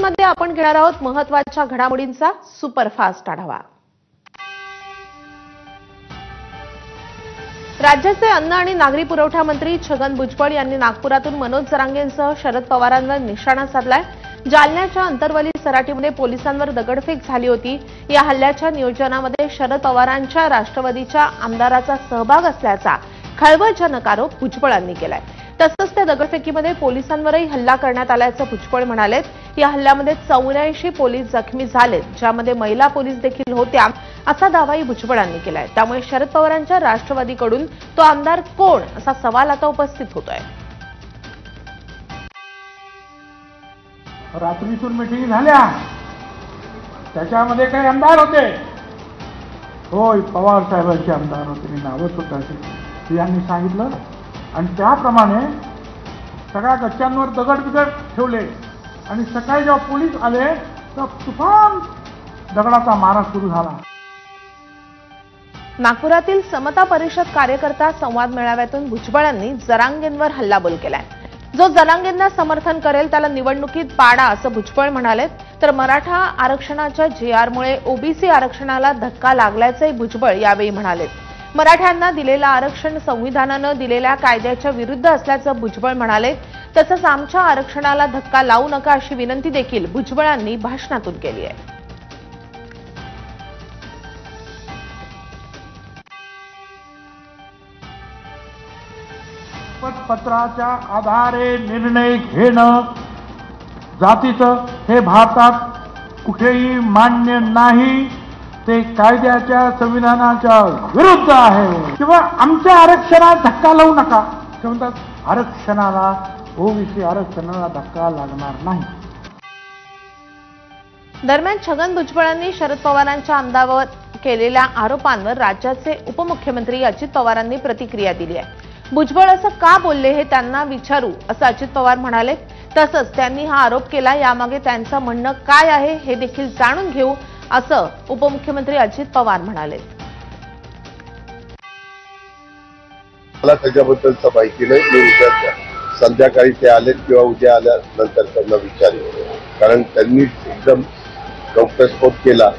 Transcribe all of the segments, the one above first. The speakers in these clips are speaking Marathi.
मध्ये आपण घेणार आहोत महत्त्वाच्या घडामोडींचा सुपरफास्ट आढावा। राज्याचे अन्न आणि नागरी पुरवठा मंत्री छगन भुजबळ यांनी नागपुरातून मनोज जरांगेंसह शरद पवारांवर निशाणा साधलाय। जालन्याच्या अंतरवली सराटीमध्ये पोलिसांवर दगडफेक झाली होती। या हल्ल्याच्या नियोजनामध्ये शरद पवारांच्या राष्ट्रवादीच्या आमदाराचा सहभाग असल्याचा खळबळजनक आरोप भुजबळांनी केलाय। तसंच त्या दगडफेकीमध्ये पोलिसांवरही हल्ला करण्यात आल्याचं भुजबळ म्हणालेत। या हल्ल्यामध्ये 84 पोलीस जखमी झालेत, ज्यामध्ये महिला पोलीस देखील होत्या, असा दावाही भुजबळांनी केलाय। त्यामुळे शरद पवारांच्या राष्ट्रवादीकडून तो आमदार कोण असा सवाल आता उपस्थित होतोय। रात्रीतून मीटिंग झाल्या, त्याच्यामध्ये काही आमदार होते? होय, पवार साहेबांचे आमदार होते, मी नावच होतं यांनी सांगितलं। आणि त्याप्रमाणे सगळ्या गच्च्यांवर दगड ठेवले आणि सकाळी जेव्हा पोलीस आले तर तुफान दगडाचा मारा सुरू झाला। नागपुरातील समता परिषद कार्यकर्ता संवाद मेळाव्यातून भुजबळांनी जरांगेंवर हल्लाबोल केलाय। जो जरांगेंना समर्थन करेल त्याला निवडणुकीत पाडा, असं भुजबळ म्हणालेत। तर मराठा आरक्षणाच्या जीआरमुळे ओबीसी आरक्षणाला धक्का लागल्याचंही भुजबळ यावेळी म्हणालेत। मराठ्यांना दिलेलं आरक्षण संविधानानं दिलेल्या कायद्याच्या विरुद्ध असल्याचं भुजबळ म्हणाले। तसंच आमच्या आरक्षणाला धक्का लावू नका अशी विनंती देखील भुजबळांनी भाषणातून केली आहे। पत्राच्या आधारे निर्णय घेणं जातीचं हे भारतात कुठेही मान्य नाही। ते कायद्याच्या संविधानाच्या विरुद्ध आहे। किंवा आमच्या आरक्षणाला धक्का लावू नका ते म्हणतात, आरक्षणाला ओबीसी आरक्षणाला धक्का लागणार नाही। दरम्यान छगन भुजबळांनी शरद पवारांच्या आमदारावर केलेल्या आरोपांवर राज्याचे उपमुख्यमंत्री अजित पवारांनी प्रतिक्रिया दिली आहे। भुजबळ असं का बोलले हे त्यांना विचारू, असं अजित पवार म्हणाले। तसंच त्यांनी हा आरोप केला, यामागे त्यांचं म्हणणं काय आहे हे देखील जाणून घेऊ, असं उपमुख्यमंत्री अजित पवार म्हणाले। मला त्याच्याबद्दलचं माहिती नाही। मी उद्या संध्याकाळी ते आले किंवा उद्या आल्यानंतर त्यांना विचारेन, कारण त्यांनी एकदम गौप्यस्फोट केला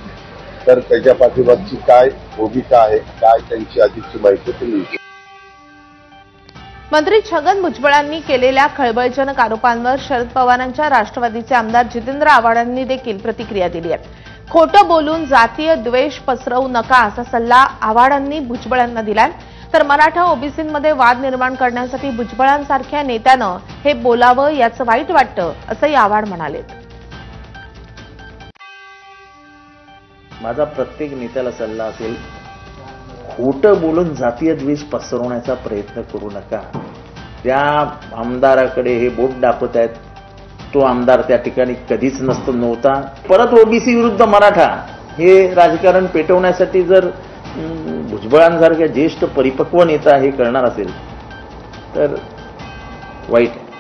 तर त्याच्या पाठीमागची काय भूमिका आहे, काय त्यांची अधिकची माहिती तुम्ही। मंत्री छगन भुजबळांनी केलेल्या खळबळजनक आरोपांवर शरद पवारांच्या राष्ट्रवादीचे आमदार जितेंद्र आव्हाडांनी देखील प्रतिक्रिया दिली आहे। खोटं बोलून जातीय द्वेष पसरवू नका असा सल्ला आव्हाडांनी भुजबळांना दिलाय। तर मराठा ओबीसींमध्ये वाद निर्माण करण्यासाठी भुजबळांसारख्या नेत्यानं हे बोलावं याचं वाईट वाटतं, असंही आव्हाड म्हणाले। माझा प्रत्येक नेत्याला सल्ला असेल, खोटं बोलून जातीय द्वेष पसरवण्याचा प्रयत्न करू नका। त्या आमदाराकडे हे बोट दाखवत आहेत, तो आमदार त्या ठिकाणी कधीच नव्हता। परत ओबीसी विरुद्ध मराठा हे राजकारण पेटवण्यासाठी जर भुजबळांसारख्या ज्येष्ठ परिपक्व नेता हे करणार असेल तर वाईट आहे।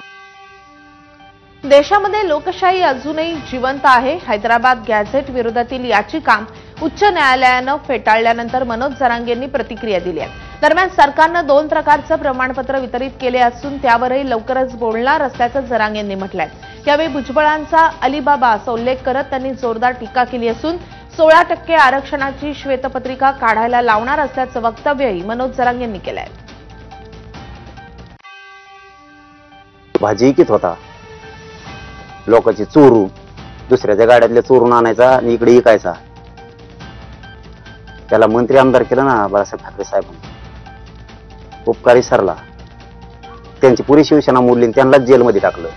देशामध्ये लोकशाही अजूनही जिवंत आहे। हैदराबाद गॅझेट विरोधातील याचिका उच्च न्यायालयानं फेटाळल्यानंतर मनोज जरांगेंनी प्रतिक्रिया दिली आहे। दरम्यान सरकारनं 2 प्रकारचं प्रमाणपत्र वितरित केले असून त्यावरही लवकरच बोलणार असल्याचं जरांगेंनी म्हटलंय। यावेळी भुजबळांचा अलिबाबा असा उल्लेख करत त्यांनी जोरदार टीका केली असून 16% आरक्षणाची श्वेतपत्रिका काढायला लावणार असल्याचं वक्तव्यही मनोज जरांगेंनी केलंय। भाजी विकत होता, लोकांची चोरून दुसऱ्याच्या गाड्यातल्या चोरून आणायचा आणि इकडे विकायचा। त्याला मंत्री आमदार केलं ना बाळासाहेब ठाकरे साहेबांनी, उपकारी सरला। त्यांची पुरी शिवसेना मोडली, त्यांनाच जेलमध्ये टाकलं,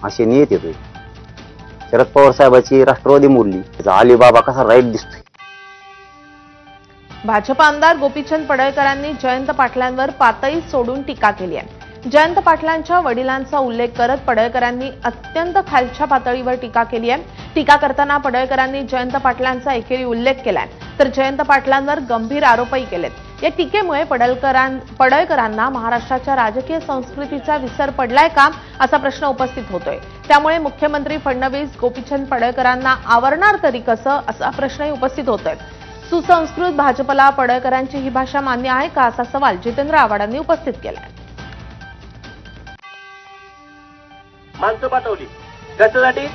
अशी नियत येतोय। शरद पवार साहेबांची राष्ट्रवादी मोडली, त्याचा अलिबाबा कसा राईट दिसतोय। भाजप आमदार गोपीचंद पडळकरांनी जयंत पाटलांवर पातळी सोडून टीका केली आहे। जयंत पाटलांच्या वडिलांचा उल्लेख करत पडळकरांनी अत्यंत खालच्या पातळीवर टीका केली आहे। टीका करताना पडळकरांनी जयंत पाटलांचा एकेरी उल्लेख केलाय, तर जयंत पाटलांवर गंभीर आरोपही केलेत। या टीकेमुळे पडळकरांना महाराष्ट्राच्या राजकीय संस्कृतीचा विसर पडलाय का, असा प्रश्न उपस्थित होतोय। त्यामुळे मुख्यमंत्री फडणवीस गोपीचंद पडळकरांना आवरणार तरी कसं, असा प्रश्नही उपस्थित होतोय। सुसंस्कृत भाजपला पडळकरांची ही भाषा मान्य आहे का, असा सवाल जितेंद्र आव्हाडांनी उपस्थित केलाय। माणसं पाठवली कशासाठी?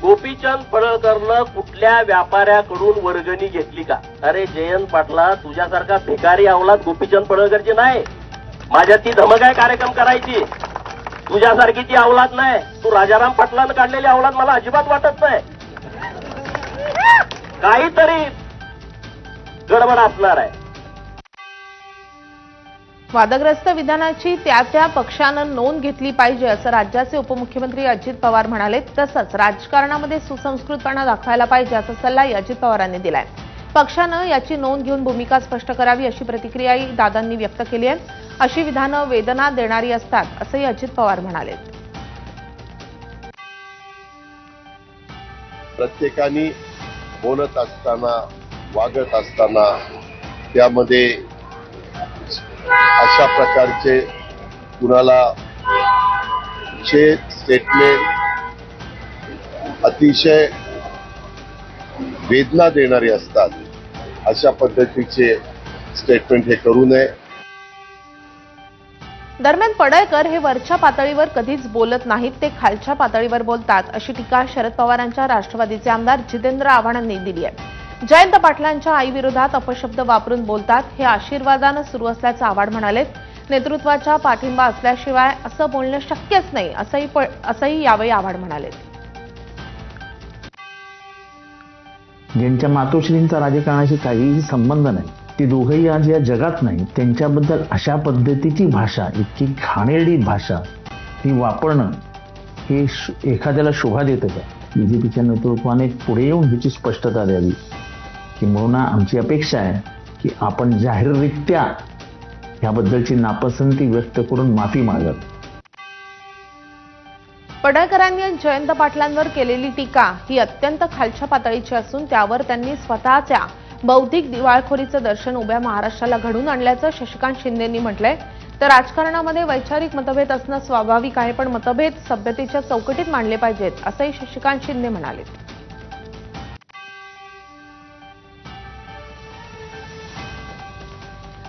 गोपीचंद पडळकरनं कुठल्या व्यापाऱ्याकडून वर्गणी घेतली का? अरे जयंत पाटला, तुझ्यासारखा भिकारी अवलाद गोपीचंद पडळकरची नाही. माझ्या ती धमक आहे कार्यक्रम करायची. तुझ्यासारखी ती अवलाद नाही. तू राजाराम पाटलानं काढलेली अवलाद मला अजिबात वाटत नाही. काहीतरी गडबड असणार आहे. वादग्रस्त विधानाची त्या पक्षानं नोंद घेतली पाहिजे असं राज्याचे उपमुख्यमंत्री अजित पवार म्हणाले. तसंच राजकारणामध्ये सुसंस्कृतपणा दाखवायला पाहिजे असा सल्लाही अजित पवारांनी दिलाय. पक्षानं याची नोंद घेऊन भूमिका स्पष्ट करावी अशी प्रतिक्रियाही दादांनी व्यक्त केली आहे. अशी विधानं वेदना देणारी असतात असंही अजित पवार म्हणाले. प्रत्येकाने बोलत असताना, वागत असताना त्यामध्ये अशा प्रकारचे कुणाला स्टेटमेंट अतिशय वेदना देणारे असतात. अशा पद्धतीचे स्टेटमेंट हे करू नये. दरम्यान पडळकर हे वरच्या पातळीवर कधीच बोलत नाहीत, ते खालच्या पातळीवर बोलतात अशी टीका शरद पवारांच्या राष्ट्रवादीचे आमदार जितेंद्र आव्हाडांनी दिली आहे. जयंत पाटलांच्या आईविरोधात अपशब्द वापरून बोलतात, हे आशीर्वादानं सुरू असल्याचं आव्हाड म्हणाले. नेतृत्वाचा पाठिंबा असल्याशिवाय असं बोलणं शक्यच नाही असंही यावेळी आव्हाड म्हणाले. ज्यांच्या मातोश्रींचा राजकारणाशी काहीही संबंध नाही, ती दोघंही आज या जगात नाही, त्यांच्याबद्दल अशा पद्धतीची भाषा, इतकी घाणेरडी भाषा ही वापरणं हे एखाद्याला शोभा देतं का? बीजेपीच्या नेतृत्वाने पुढे येऊन ह्याची स्पष्टता द्यावी. किंबहुना आमची अपेक्षा आहे की आपण जाहीररित्या याबद्दलची नापसंती व्यक्त करून माफी मागत. पडळकरांनी जयंत पाटलांवर केलेली टीका ही अत्यंत खालच्या पातळीची असून त्यावर त्यांनी स्वतःच्या बौद्धिक दिवाळखोरीचं दर्शन उभ्या महाराष्ट्राला घडून आणल्याचं शशिकांत शिंदेंनी म्हटलंय. तर राजकारणामध्ये वैचारिक मतभेद असणं स्वाभाविक आहे, पण मतभेद सभ्यतेच्या चौकटीत मांडले पाहिजेत असंही शशिकांत शिंदे म्हणाले.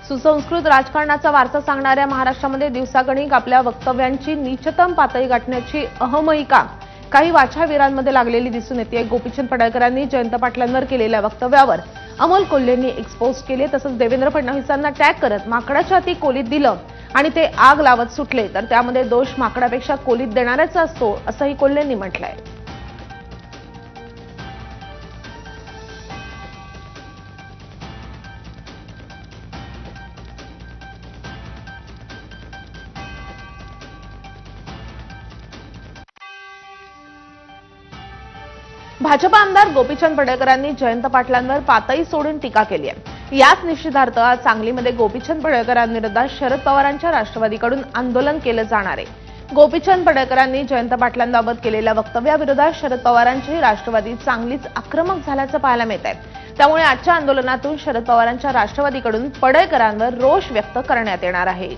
सुसंस्कृत राजकारणाचा वारसा सांगणाऱ्या महाराष्ट्रामध्ये दिवसागणिक आपल्या वक्तव्यांची नीचतम पातळी गाठण्याची अहमहिका काही वाचावीरांमध्ये लागलेली दिसून येते. गोपीचंद पडळकरांनी जयंत पाटलांवर केलेल्या वक्तव्यावर अमोल कोल्हेंनी एक्सपोज केले. तसंच देवेंद्र फडणवीसांना टॅग करत माकडाच्या हाती कोलीत दिलं आणि ते आग लावत सुटले, तर त्यामध्ये दोष माकडापेक्षा कोलीत देणाऱ्याचा असतो असंही कोल्हेंनी म्हटलंय. भाजप आमदार गोपीचंद पडळकरांनी जयंत पाटलांवर पातळी सोडून टीका केली आहे. याच निषेधार्थ आज सांगलीमध्ये गोपीचंद पडळकरांविरोधात शरद पवारांच्या राष्ट्रवादीकडून आंदोलन केलं जाणार आहे. गोपीचंद पडळकरांनी जयंत पाटलांबाबत केलेल्या वक्तव्याविरोधात शरद पवारांची राष्ट्रवादी चांगलीच आक्रमक झाल्याचं पाहायला मिळत आहे. त्यामुळे आजच्या आंदोलनातून शरद पवारांच्या राष्ट्रवादीकडून पडळकरांवर रोष व्यक्त करण्यात येणार आहे.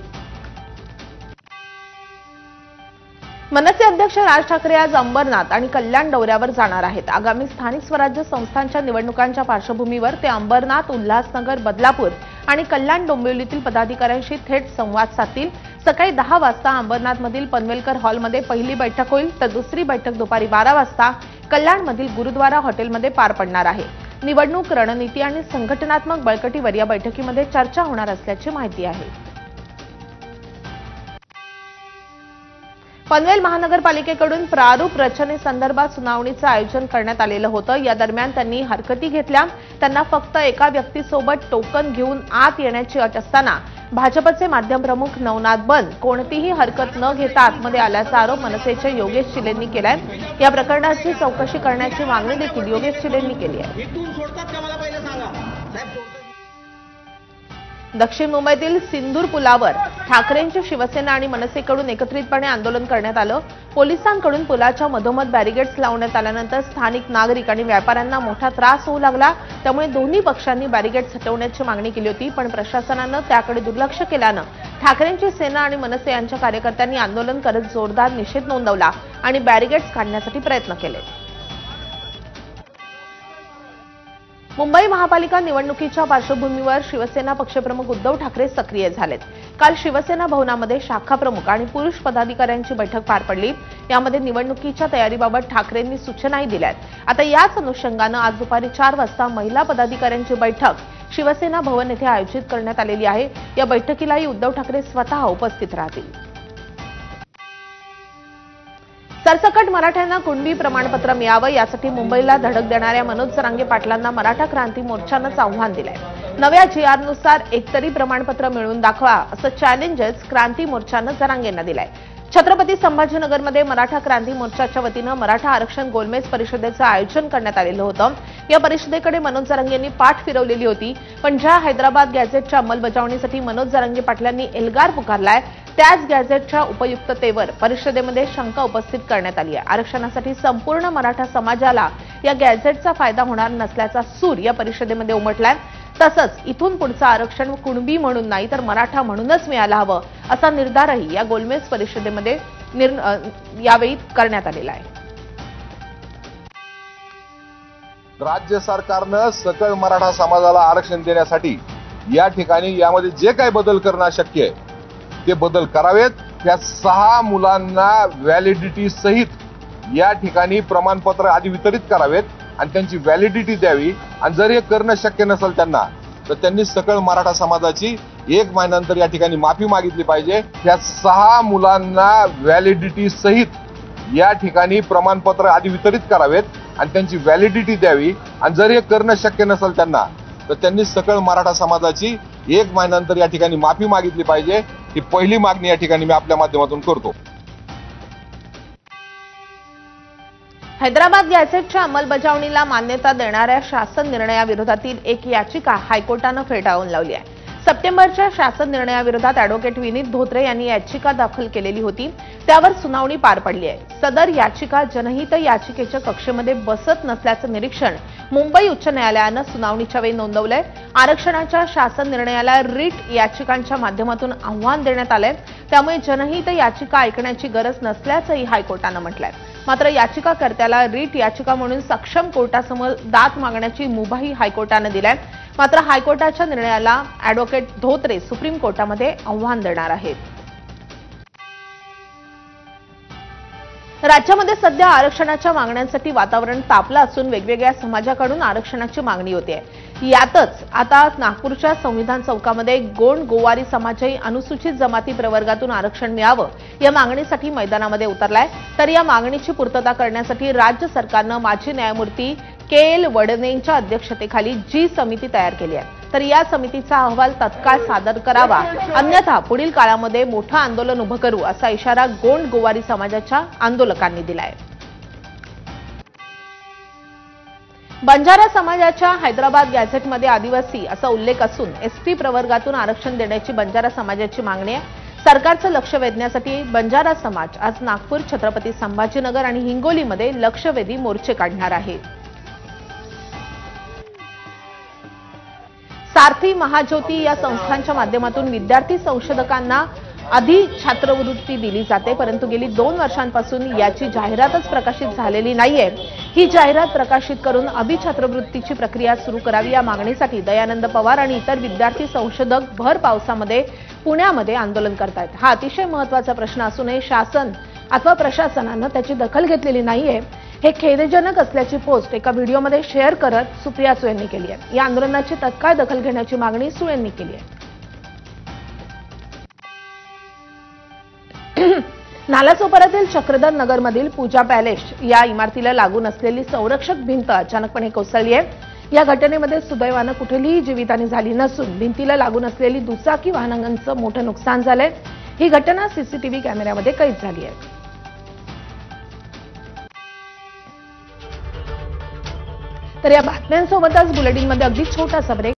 मनसे अध्यक्ष राज ठाकरे आज अंबरनाथ आणि कल्याण दौऱ्यावर जाणार आहेत. आगामी स्थानिक स्वराज्य संस्थांच्या निवडणुकांच्या पार्श्वभूमीवर ते अंबरनाथ, उल्हासनगर, बदलापूर आणि कल्याण डोंबिवलीतील पदाधिकाऱ्यांशी थेट संवाद साधतील. सकाळी 10 वाजता अंबरनाथमधील पनवेलकर हॉलमध्ये पहिली बैठक होईल, तर दुसरी बैठक दुपारी 12 वाजता कल्याणमधील गुरुद्वारा हॉटेलमध्ये पार पडणार आहे. निवडणूक रणनीती आणि संघटनात्मक बळकटीवर या बैठकीमध्ये चर्चा होणार असल्याची माहिती आहे. पनवेल महानगरपालिकेकडून प्रारूप रचनेसंदर्भात सुनावणीचं आयोजन करण्यात आलेलं होतं. या दरम्यान त्यांनी हरकती घेतल्या. त्यांना फक्त एका व्यक्तीसोबत टोकन घेऊन आत येण्याची अट असताना भाजपचे माध्यम प्रमुख नवनाथ बन कोणतीही हरकत न घेता आतमध्ये आल्याचा आरोप मनसेचे योगेश चिलेंनी केलाय. या प्रकरणाची चौकशी करण्याची मागणी देखील योगेश चिलेंनी केली आहे. दक्षिण मुंबईतील सिंदूर पुलावर ठाकरेंची शिवसेना आणि मनसेकडून एकत्रितपणे आंदोलन करण्यात आलं. पोलिसांकडून पुलाच्या मधोमध बॅरिगेड्स लावण्यात आल्यानंतर स्थानिक नागरिक आणि व्यापाऱ्यांना मोठा त्रास होऊ लागला. त्यामुळे दोन्ही पक्षांनी बॅरिगेड्स हटवण्याची मागणी केली होती, पण प्रशासनानं त्याकडे दुर्लक्ष केल्यानं ठाकरेंची सेना आणि मनसे यांच्या कार्यकर्त्यांनी आंदोलन करत जोरदार निषेध नोंदवला आणि बॅरिगेड्स काढण्यासाठी प्रयत्न केले. मुंबई महापालिका निवडणुकीच्या पार्श्वभूमीवर शिवसेना पक्षप्रमुख उद्धव ठाकरे सक्रिय झालेत. काल शिवसेना भवनामध्ये शाखा प्रमुख आणि पुरुष पदाधिकाऱ्यांची बैठक पार पडली. यामध्ये निवडणुकीच्या तयारीबाबत ठाकरेंनी सूचनाही दिल्यात. आता याच अनुषंगानं आज दुपारी 4 वाजता महिला पदाधिकाऱ्यांची बैठक शिवसेना भवन येथे आयोजित करण्यात आलेली आहे. या बैठकीलाही उद्धव ठाकरे स्वतः उपस्थित राहतील. सरसकट मराठ्यांना कुणबी प्रमाणपत्र मिळावं यासाठी मुंबईला धडक देणाऱ्या मनोज जरांगे पाटलांना मराठा क्रांती मोर्चानंच आव्हान दिलंय. नव्या GR-नुसार एकतरी प्रमाणपत्र मिळवून दाखवा असं चॅलेंजच क्रांती मोर्चानं जरांगेंना दिलंय. छत्रपती संभाजीनगरमध्ये मराठा क्रांती मोर्चाच्या वतीनं मराठा आरक्षण गोलमेज परिषदेचं आयोजन करण्यात आलेलं होतं. या परिषदेकडे मनोज जरांगेंनी पाठ फिरवलेली होती. पण ज्या हैदराबाद गॅझेटच्या अंमलबजावणीसाठी मनोज जरांगे पाटलांनी एल्गार पुकारलाय त्याच गॅझेटच्या उपयुक्ततेवर परिषदेमध्ये शंका उपस्थित करण्यात आली आहे. आरक्षणासाठी संपूर्ण मराठा समाजाला या गॅझेटचा फायदा होणार नसल्याचा सूर या परिषदेमध्ये उमटलाय. तसंच इथून पुढचं आरक्षण कुणबी म्हणून नाही तर मराठा म्हणूनच मिळायला हवं असा निर्धारही या गोलमेज परिषदेमध्ये यावेळी करण्यात आलेला आहे. राज्य सरकारनं सकल मराठा समाजाला आरक्षण देण्यासाठी या ठिकाणी यामध्ये जे काही बदल करणं शक्य आहे ते बदल करावेत. त्या 6 मुलांना व्हॅलिडिटी सहित या ठिकाणी प्रमाणपत्र आधी वितरित करावेत आणि त्यांची व्हॅलिडिटी द्यावी. आणि जर हे करणं शक्य नसेल त्यांना तर त्यांनी सकल मराठा समाजाची 1 महिन्यानंतर या ठिकाणी माफी मागितली पाहिजे. त्या 6 मुलांना व्हॅलिडिटी सहित या ठिकाणी प्रमाणपत्र आधी वितरित करावेत आणि त्यांची व्हॅलिडिटी द्यावी. आणि जर हे करणं शक्य नसेल त्यांना तर त्यांनी सकल मराठा समाजाची 1 महिन्यानंतर या ठिकाणी माफी मागितली पाहिजे. ही पहिली मागणी या ठिकाणी मी आपल्या माध्यमातून करतो. हैदराबाद गॅझेटच्या अंमलबजावणीला मान्यता देणाऱ्या शासन निर्णयाविरोधातील एक याचिका हायकोर्टानं फेटाळून लावली आहे. सप्टेंबरच्या शासन निर्णयाविरोधात अॅडव्होकेट विनीत धोत्रे यांनी याचिका दाखल केलेली होती. त्यावर सुनावणी पार पडली आहे. सदर याचिका जनहित याचिकेच्या कक्षेमध्ये बसत नसल्याचं निरीक्षण मुंबई उच्च न्यायालयानं सुनावणीच्या वेळी नोंदवलंय. आरक्षणाच्या शासन निर्णयाला रिट याचिकांच्या माध्यमातून आव्हान देण्यात आलंय. त्यामुळे जनहित याचिका ऐकण्याची गरज नसल्याचंही हायकोर्टानं म्हटलंय. मात्र याचिकाकर्त्याला रिट याचिका म्हणून सक्षम कोर्टासमोर दाद मागण्याची मुभाही हायकोर्टानं दिलाय. मात्र हायकोर्टाच्या निर्णयाला अॅडव्होकेट धोत्रे सुप्रीम कोर्टामध्ये आव्हान देणार आहेत. राज्यामध्ये सध्या आरक्षणाच्या मागण्यांसाठी वातावरण तापलं असून वेगवेगळ्या समाजाकडून आरक्षणाची मागणी होते. यातच आता नागपूरच्या संविधान चौकामध्ये गोंड गोवारी समाजही अनुसूचित जमाती प्रवर्गातून आरक्षण मिळावं या मागणीसाठी मैदानामध्ये उतरलाय. तर या मागणीची पूर्तता करण्यासाठी राज्य सरकारनं माजी न्यायमूर्ती KL वडनेंच्या अध्यक्षतेखाली जी समिती तयार केली आहे. तर या समितीचा अहवाल तत्काळ सादर करावा, अन्यथा पुढील काळामध्ये मोठं आंदोलन उभं करू असा इशारा गोंड गोवारी समाजाच्या आंदोलकांनी दिलाय. बंजारा समाजाच्या हैदराबाद गॅझेटमध्ये आदिवासी असा उल्लेख असून ST प्रवर्गातून आरक्षण देण्याची बंजारा समाजाची मागणी आहे. सरकारचं लक्ष वेधण्यासाठी बंजारा समाज आज नागपूर, छत्रपती संभाजीनगर आणि हिंगोलीमध्ये लक्षवेधी मोर्चे काढणार आहे. सारथी, महाज्योती या संस्थांच्या माध्यमातून विद्यार्थी संशोधकांना आधी छात्रवृत्ती दिली जाते, परंतु गेली 2 वर्षांपासून याची जाहिरातच प्रकाशित झालेली नाहीये. ही जाहिरात प्रकाशित करून अभिछात्रवृत्तीची प्रक्रिया सुरू करावी या मागणीसाठी दयानंद पवार आणि इतर विद्यार्थी संशोधक भर पावसामध्ये पुण्यामध्ये आंदोलन करतायत. हा अतिशय महत्त्वाचा प्रश्न असूनही शासन अथवा प्रशासनानं त्याची दखल घेतलेली नाहीये. हे खेदजनक असल्याची पोस्ट एका व्हिडिओमध्ये शेअर करत सुप्रिया सुळे यांनी केली आहे. या आंदोलनाची तत्काळ दखल घेण्याची मागणी सुळे यांनी केली आहे. नालासोपारातील चक्रधर नगरमधील पूजा पॅलेस या इमारतीला लागून असलेली संरक्षक भिंत अचानकपणे कोसळली आहे. या घटनेमध्ये सुदैवानं कुठलीही जीवितहानी झाली नसून भिंतीला लागून असलेली दुचाकी वाहनांचं मोठं नुकसान झालंय. ही घटना CCTV कॅमेऱ्यामध्ये कैद झाली आहे. तर या बातम्यांसोबतच बुलेटिनमध्ये अगदी छोटासा ब्रेक.